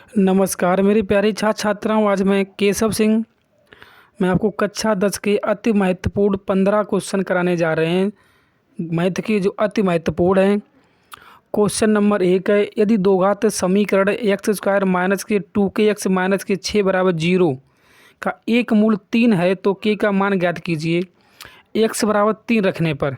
नमस्कार मेरी प्यारी छात्र छात्राओं। आज मैं केशव सिंह मैं आपको कक्षा 10 के अति महत्वपूर्ण 15 क्वेश्चन कराने जा रहे हैं। मैथ के जो अति महत्वपूर्ण हैं। क्वेश्चन नंबर 1 है, यदि दो घात समीकरण एक्स स्क्वायर माइनस के 2 माइनस के 6 बराबर 0 का एक मूल 3 है तो के का मान ज्ञात कीजिए। एक्स बराबर 3 रखने पर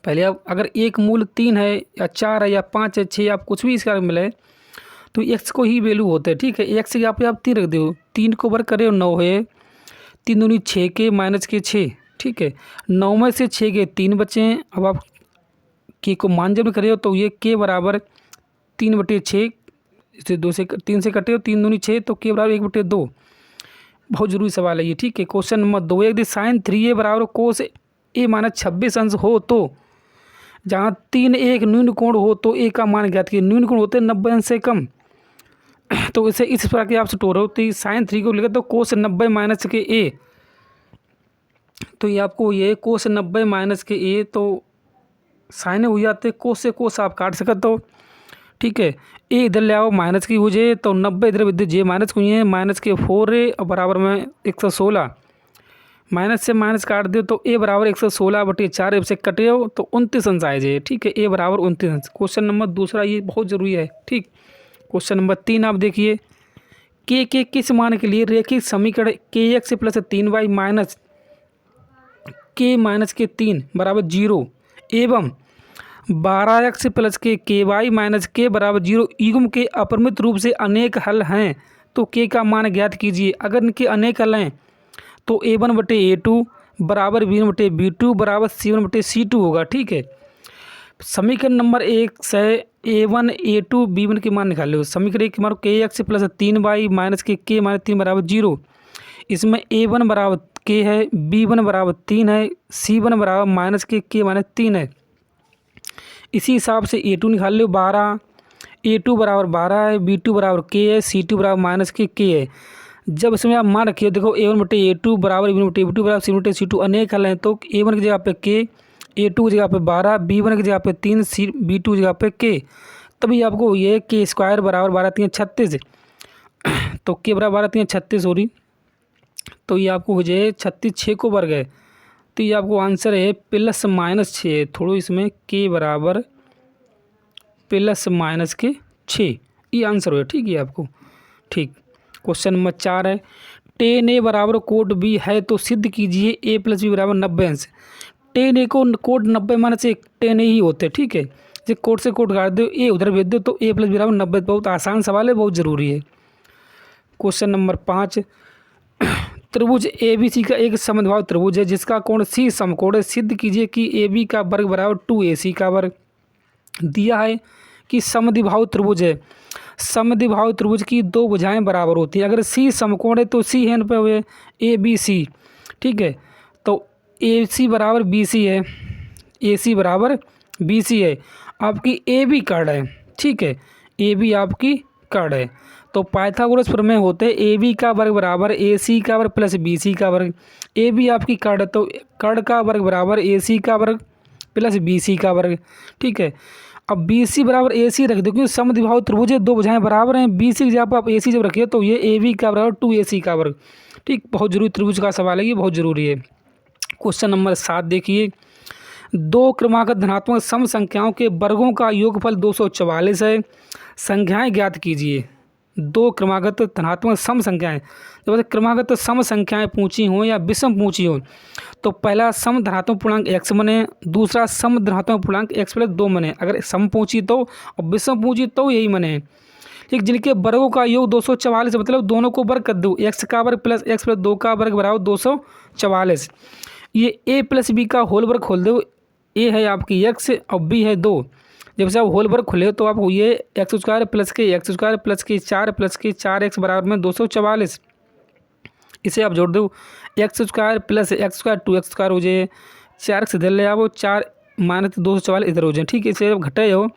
पहले आप अगर एक मूल 3 है या 4 है या 5 है 6 आप कुछ भी इसका मिले तो एक्स को ही वैल्यू होते हैं। ठीक है, एक्स के यहाँ पे आप 3 रख दो, 3 को वर्ग करे 9 है, 3 दूनी 6 के माइनस के 6। ठीक है, 9 में से 6 के 3 बचे हैं। अब आप के को मान जब करे हो तो ये के बराबर 3/6, इसे 2 से 3 से कटे हो, 3 दूनी 6 तो के बराबर 1/2। बहुत जरूरी सवाल है ये। ठीक है, क्वेश्चन नंबर 2, यदि साइन 3a बराबर कोस a माइनस 26 अंश हो तो जहाँ 3 एक न्यून कोण हो तो a का मान ज्ञात कीजिए। न्यून कोण होते हैं 90 अंश से कम। तो इसे इस प्रकार की आप स्टोर हो तो साइन 3 को लिखे तो कोस 90 माइनस के ए, तो ये आपको ये कोस 90 माइनस के ए तो साइन हो जाते, कोस से कोस आप काट सकते हो। ठीक है, ए इधर ले आओ माइनस की हो जाए तो 90 इधर विद्युत जे माइनस हुई है, माइनस के 4 है और बराबर में 116, माइनस से माइनस काट दो तो ए बराबर 116/4 से कटे हो तो 29 अंश आए जाए। ठीक है, ए बराबर 29 अंश। क्वेश्चन नंबर दूसरा ये बहुत ज़रूरी है। ठीक, क्वेश्चन नंबर 3 आप देखिए, के किस मान के लिए रेखिक समीकरण के एक्स प्लस 3y माइनस के माइनस के 3 बराबर 0 एवं 12x प्लस के वाई माइनस के बराबर 0 युग्म के अपरिमित रूप से अनेक हल हैं तो के का मान ज्ञात कीजिए। अगर इनके अनेक हल हैं तो a1/a2 बराबर b1/b2 बराबर c1/c2 होगा। ठीक है, समीकरण नंबर 1 से a1 a2 b1 के मान निकाल लो। समीकरण 1 के मान के एक्स प्लस 3y माइनस के माइनस 3 बराबर 0। इसमें a1 बराबर के है, b1 बराबर 3 है, c1 बराबर माइनस के माइनस 3 है। इसी हिसाब से a2 निकाल लो 12, a2 बराबर 12 है, b2 बराबर के है, c2 बराबर माइनस के है। जब इसमें आप मान रखिए देखो a1/a2 बराबर b1/b2 बराबर c1/c2 अनेक हल हैं तो a1 की जगह पे के, a2 की जगह पे 12, b1 की जगह पे 3, b2 की जगह पे के। तभी आपको ये के स्क्वायर बराबर 12 3 36 तो के बराबर 12 3 36 हो रही, तो ये आपको हो जाए 36 6 को वर्ग है तो ये आपको आंसर है +-6। थोड़ा इसमें के बराबर +-6 ये आंसर हो। ठीक है आपको। ठीक, क्वेश्चन नंबर 4 है, tan a बराबर कोड b है तो सिद्ध कीजिए a + b बराबर 90 अंश। tan a को कोड 90 माइनस एक tan a ही होते हैं। ठीक है, जैसे कोड से कोड काट दो, ए उधर भेज दो तो a + b बराबर 90। बहुत आसान सवाल है, बहुत ज़रूरी है। क्वेश्चन नंबर 5, त्रिभुज ए बी सी का एक समद्विबाहु त्रिभुज है जिसका कोण सी समकोण है। सिद्ध कीजिए कि ए बी का वर्ग बराबर 2ac का वर्ग। दिया है कि समद्विबाहु त्रिभुज है, समद्विबाहु त्रिभुज की दो भुजाएं बराबर होती हैं। अगर सी समकोण है तो सी है पे हुए ए बी सी। ठीक है, तो ए सी बराबर बी सी है, ए सी बराबर बी सी है। आपकी ए बी कर्ण है। ठीक है, ए बी आपकी कर्ण है तो पाइथागोरस प्रमेय होते ए बी का वर्ग बराबर ए सी का वर्ग प्लस बी सी का वर्ग। ए बी आपकी कर्ण है तो कर्ण का वर्ग बराबर ए सी का वर्ग प्लस बी सी का वर्ग। ठीक है, अब बी सी बराबर ए सी रख दो क्योंकि समद्विबाहु त्रिभुज है, दो भुजाएं बराबर हैं। बी सी की जगह पर आप ए सी जब रखिए तो ये ए बी का बराबर 2ac का वर्ग। ठीक, बहुत जरूरी त्रिभुज का सवाल है, ये बहुत जरूरी है। क्वेश्चन नंबर 7 देखिए, दो क्रमागत धनात्मक सम संख्याओं के वर्गों का योगफल 244 है। संख्याएं ज्ञात कीजिए। दो क्रमागत धनात्मक सम संख्याएं, जब क्रमागत सम संख्याएं पूछी हों या विषम पूछी हों तो पहला सम धनात्मक पूर्णांक x बने, दूसरा सम धनात्मक पूर्णांक x + 2 बने। अगर सम पूछी तो और विषम पूछी तो यही बने। ठीक, जिनके वर्गों का योग 244 मतलब दोनों को वर्ग कर दो, x का वर्ग प्लस x + 2 का वर्ग बराबर 244। ये a + b का होल वर्ग खोल दो, a है आपकी x और b है 2। जब से आप होल वर्ग खुले तो आपको ये x² प्लस के x² प्लस के 4 प्लस के 4x बराबर में 244। इसे आप जोड़ दो, x² प्लस x² 2x² हो जाए, 4x इधर ले आओ, 4 माइनस 244 इधर हो जाए। ठीक है, इसे जब घटाए हो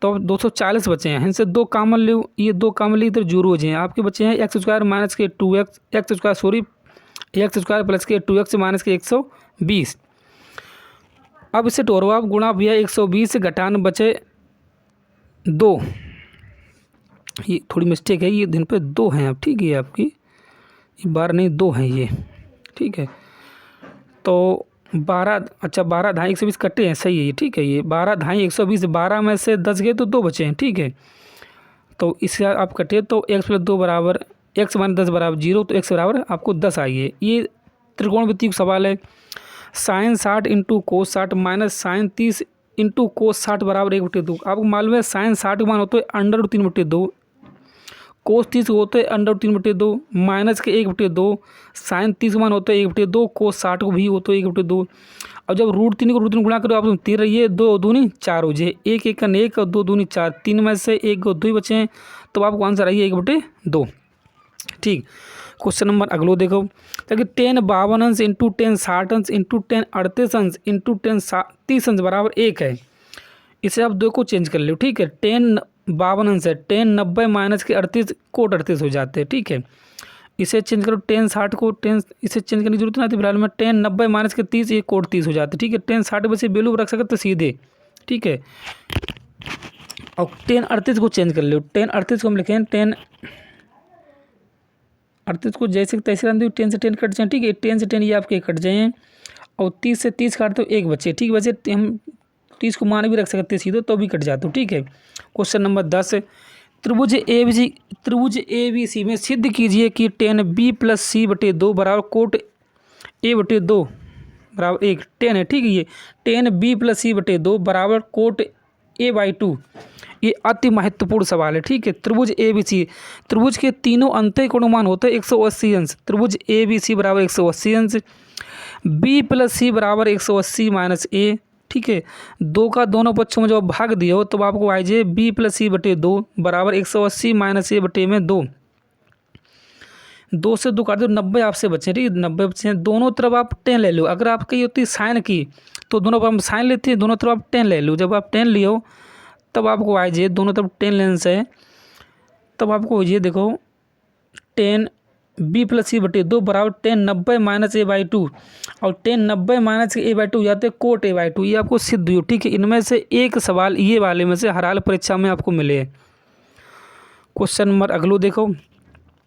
तो 240 बचे हैं, इनसे 2 कामन लो, ये 2 कामन ली इधर 0 हो जाए। आपके बचे हैं x² माइनस के 2x x² sorry x² plus के 2x माइनस के 120। अब इसे टोरो आप गुणा भैया 120 घटान बचे 2 ये थोड़ी मिस्टेक है, ये दिन पे 2 हैं अब, ठीक है, ये आपकी ये 12 नहीं 2 हैं ये, ठीक है। तो 12, अच्छा 12 ढाई 120 कट्टे हैं, सही है ये, ठीक है। ये 12 ढाई 120, 12 में से 10 गए तो 2 बचे हैं, ठीक है। तो इससे आप कटे तो x + 2 बराबर x - 10 बराबर 0, तो x बराबर आपको 10 आई है। ये त्रिकोणमिति का सवाल है। Sine 60 into cos 60 minus sine 30 into cos 60 बराबर 1/2। आपको मालूम है साइन 60 का मान होता है √3/2, कोस 30 को होता है √3/2, माइनस के 1/2, साइन 30 का मान होता है 1/2, कोस 60 को भी होता है 1/2। अब जब √3 को √3 गुणा करो, आप 3 रहिए, 2 दूनी 4 हो जाए, 1 1 1 और 2 दूनी 4, 3 में से 1 और 2 ही बचे हैं, तो आपको आंसर आइए 1/2, ठीक। क्वेश्चन नंबर अगलो देखो, ताकि 10 52 अंश इंटू 10 60 अंश इंटू 10 38 अंश इंटू 10 30 अंश बराबर 1 है। इसे आप 2 को चेंज कर लो, ठीक है। 10 52 अंश है, 10 90 माइनस के 38 कोट 38 हो जाते हैं, ठीक है। इसे चेंज करो 10 60 को 10, इसे चेंज करने की जरूरत नहीं आती फिलहाल में। 10 90 माइनस के 30, ये कोट 30 हो जाते हैं, ठीक है। 10 60 बचे वैल्यू रख सकते सीधे, ठीक है। और 10 38 को चेंज कर लो, 10 38 को हम लिखें 10 38 को जैसे तैसे रख दो, 10 से 10 कट जाए, ठीक है। 10 से 10 ये आपके कट जाए, और 30 से 30 काट दो, 1 बचे, ठीक बचे। हम 30 को मान भी रख सकते हैं सीधे, तो भी कट जाते हो, ठीक है। क्वेश्चन नंबर 10, त्रिभुज ABC में सिद्ध कीजिए कि 10B + C/2 बराबर कोट A/2 बराबर 1। 10 है, ठीक है। ये 10B + C/2 बराबर कोट A/2, ये अति महत्वपूर्ण सवाल है, ठीक है। त्रिभुज ABC, त्रिभुज के तीनों अंतः कोण मान होते हैं 180 अंश। त्रिभुज ABC बराबर 180 अंश, B + C बराबर 180 - A, ठीक है। 2 का दोनों पक्षों में जब भाग दिया हो, तब आपको आ जाए B + C/2 बराबर 180 - A में 2। 2 से 2 काट दो, 90 आपसे बचे, ठीक है। 90 बचे हैं, दोनों तरफ आप 10 ले लो। अगर आपकी होती साइन की, तो दोनों पर हम साइन लेते हैं, दोनों तरफ आप 10 ले लो। जब आप 10 लियो, तब आपको आ जाए दोनों तरफ 10 लेने से, तब आपको ये देखो 10B + C/2 बराबर 10 90 - A/2, और 10 90 - A/2 जाते कोट A/2। ये आपको सिद्ध हुई, ठीक है। इनमें से एक सवाल ये वाले में से हर हाल परीक्षा में आपको मिले। क्वेश्चन नंबर अगलो देखो,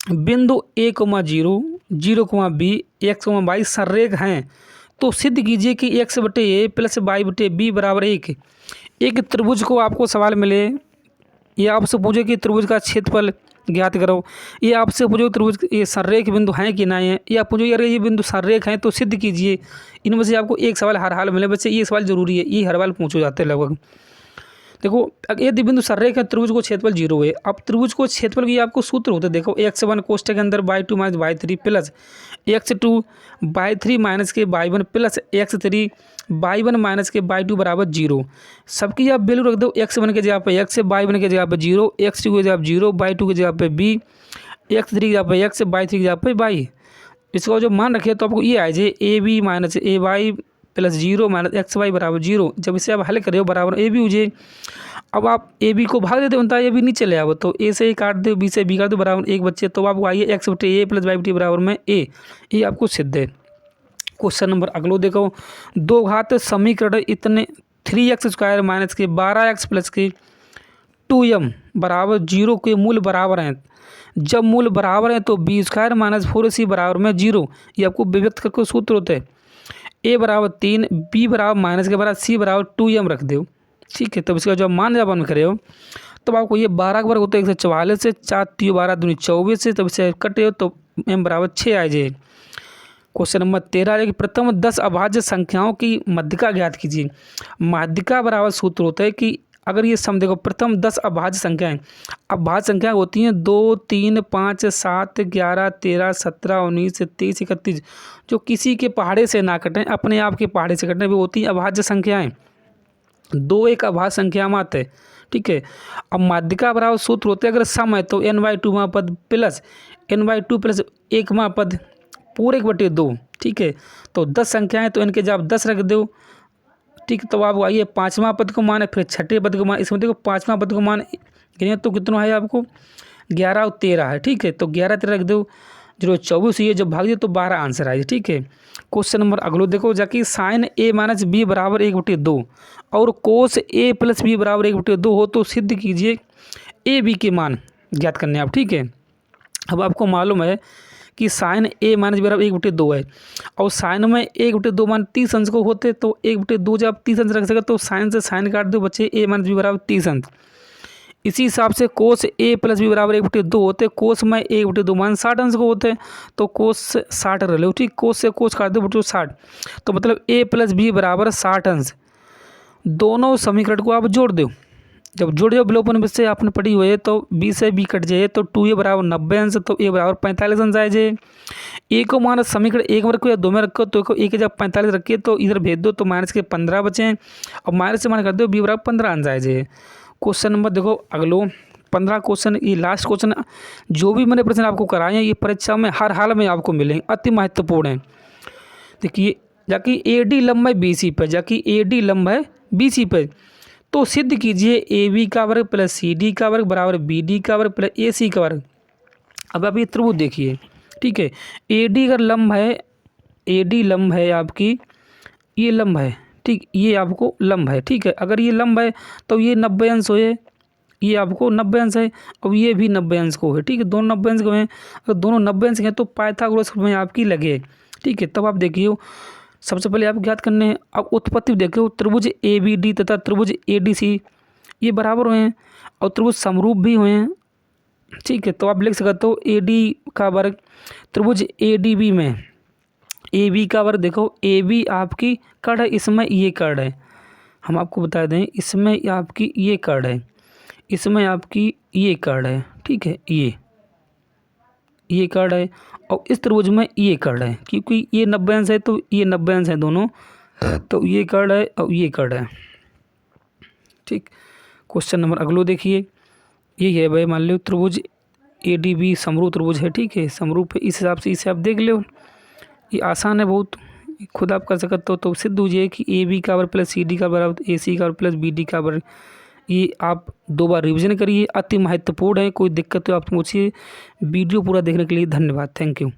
बिंदु A, 0, 0, B, x, y संरेख हैं, तो सिद्ध कीजिए कि x/A + y/B बराबर 1। एक त्रिभुज को आपको सवाल मिले, ये आपसे पूछे कि त्रिभुज का क्षेत्रफल ज्ञात करो, ये आपसे पूछो त्रिभुज ये संरेख बिंदु हैं कि नहीं है, या पूछो यार ये बिंदु संरेख हैं तो सिद्ध कीजिए। इनमें से आपको एक सवाल हर हाल मिले बच्चे, ये सवाल जरूरी है, ये हर बार पूछे जाते हैं लगभग। देखो यदि बिंदु संरेख है, त्रिभुज को क्षेत्रफल 0 है। अब त्रिभुज को क्षेत्रफल की आपको सूत्र होते हैं, देखो x1 कोष्ठक के अंदर y2 - y3 plus x2 y3 minus के y1 plus x3 y1 minus के y2 बराबर 0। सबकी आप वैल्यू रख दो, x1 के जगह पे x, y1 के जगह पे 0, x2 के जगह पे 0, y2 की जगह पे b, x3 की जगह पे x, y3 की जगह पे y। इसका जो मान रखे तो आपको ये आ जाए AB - AY + 0 - XY बराबर 0। जब इसे आप हल करें बराबर AB हो जाए। अब आप AB को भाग देते बनता है, AB नीचे ले आओ, तो A से A काट दो, B से B काट दो, बराबर 1 बच्चे, तो आपको आइए x/A + y/A बराबर में A। ये आपको सिद्ध है। क्वेश्चन नंबर अगलो देखो, 2 घात समीकरण इतने 3x² - के 12x + के 2m बराबर 0 के मूल बराबर हैं। जब मूल बराबर हैं तो b² - 4ac बराबर में 0। ये आपको व्यक्त करके सूत्र होते हैं। a बराबर 3, b बराबर माइनस के बराबर, c बराबर 2m रख दो, ठीक है। तब इसका जब मान जब करे हो, तब आपको ये 12 का वर्ग होता है 144 से, 4 3 12 दूनी 24 से, तब इसे कटे हो तो m बराबर 6 आ जाए। क्वेश्चन नंबर 13 है कि प्रथम 10 अभाज्य संख्याओं की माध्यिका ज्ञात कीजिए। माध्यिका बराबर सूत्र होता है कि अगर ये सम देखो, प्रथम 10 अभाज्य संख्याएं, अभाज्य संख्या होती हैं 2 3 5 7 11 13 17 19 23 31, जो किसी के पहाड़े से ना कटें, अपने आप के पहाड़े से कटें, वो होती हैं अभाज्य संख्याएं। 2 एक अभाज्य संख्या में आते हैं, ठीक है। अब माध्यिका बराबर सूत्र होते हैं, अगर सम है तो n/2 पद प्लस n/2 प्लस 1 पद पूरे 1/2, ठीक है। तो 10 संख्याएं तो इनके जब 10 रख दो, ठीक। तो आप आइए 5वां पद को मान है, फिर 6ठे पद को मान, इसमें देखो 5वां पद को मान गिने तो कितना है आपको 11 और 13 है, ठीक है। तो 11 13 रख दो, 0 24 ये जब भाग दिए तो 12 आंसर आए, ठीक है। क्वेश्चन नंबर अगलो देखो, जाकि साइन A - B बराबर 1/2 और कोस A + B बराबर 1/2 हो, तो सिद्ध कीजिए A B के मान। ज्ञात करने आप, ठीक है। अब आपको मालूम है कि साइन ए माइनस बी बराबर 1/2 है, और साइन में 1/2 मान 30 अंश को होते, तो 1/2 जब आप 30 अंश रख सके तो साइन से साइन काट दो, बच्चे ए माइनस बी बराबर 30 अंश। इसी हिसाब से कोस ए प्लस बी बराबर 1/2 होते, कोस में 1/2 मान 60 अंश को होते, तो कोस से 60 रह लो, ठीक। कोस से कोस काट दो बच्चों 60, तो मतलब ए प्लस बी बराबर 60 अंश। दोनों समीकरण को आप जोड़ दो, जब जोड़ जाओ विलोपन से आपने पढ़ी हुई है, तो बी से बी कट जाए तो 2a बराबर 90 अंश, तो a बराबर 45 अंश आ जाए। ए को मान समीकरण 1 में रखो या 2 में रखो, तो एक जब 45 रखिए तो इधर भेज दो, तो माइनस के 15 बचे, और माइनस से मान कर दो b बराबर 15 अंश आ जाए। क्वेश्चन नंबर देखो अगलो 15 क्वेश्चन, ये लास्ट क्वेश्चन। जो भी मैंने प्रश्न आपको कराए हैं ये परीक्षा में हर हाल में आपको मिलेंगे, अति महत्वपूर्ण है। देखिए, जाकि AD लंब है BC पर, जाकि AD लंब है BC पर, तो सिद्ध कीजिए AB का वर्ग प्लस CD का वर्ग बराबर BD का वर्ग प्लस AC का वर्ग। अब आप ये त्रिभुज देखिए, ठीक है। AD अगर लंब है, AD लंब है आपकी, ये लंब है, ठीक, ये आपको लंब है, ठीक है। अगर ये लंब है तो ये 90 अंश हो, ये आपको 90 अंश है, और ये भी 90 अंश को है, ठीक है। दोनों 90 अंश को हैं, अगर दोनों 90 अंश हैं तो पाइथागोरस में आपकी लगे, ठीक है। तब आप देखिए सबसे पहले आप ज्ञात करने हैं। अब उत्पत्ति देखिए, त्रिभुज ABD तथा त्रिभुज ADC ये बराबर हुए हैं, और त्रिभुज समरूप भी हुए हैं, ठीक है। तो आप लिख सकते हो AD का वर्ग त्रिभुज ADB में AB का वर्ग। देखो AB आपकी कड़ है, इसमें ये कड़ है, हम आपको बता दें, इसमें आपकी ये कड़ है, इसमें आपकी ये कड़ है, ठीक है। ये कड़ है, और इस त्रिभुज में ये कड़ है, क्योंकि ये 90 अंश है तो ये 90 अंश है दोनों, तो ये कड़ है और ये कड़ है, ठीक। क्वेश्चन नंबर अगलो देखिए, ये है भाई, मान लो त्रिभुज ADB समरूप त्रिभुज है, ठीक है, समरूप है, इस हिसाब से इसे आप देख लो। ये आसान है बहुत, खुद आप कर सकते हो। तो सिद्ध हो जाए कि AB का वर्ग प्लस CD का बराबर AC का वर्ग प्लस BD का वर्ग। ये आप 2 बार रिवीजन करिए, अति महत्वपूर्ण है। कोई दिक्कत हो आप पूछिए। वीडियो पूरा देखने के लिए धन्यवाद, थैंक यू।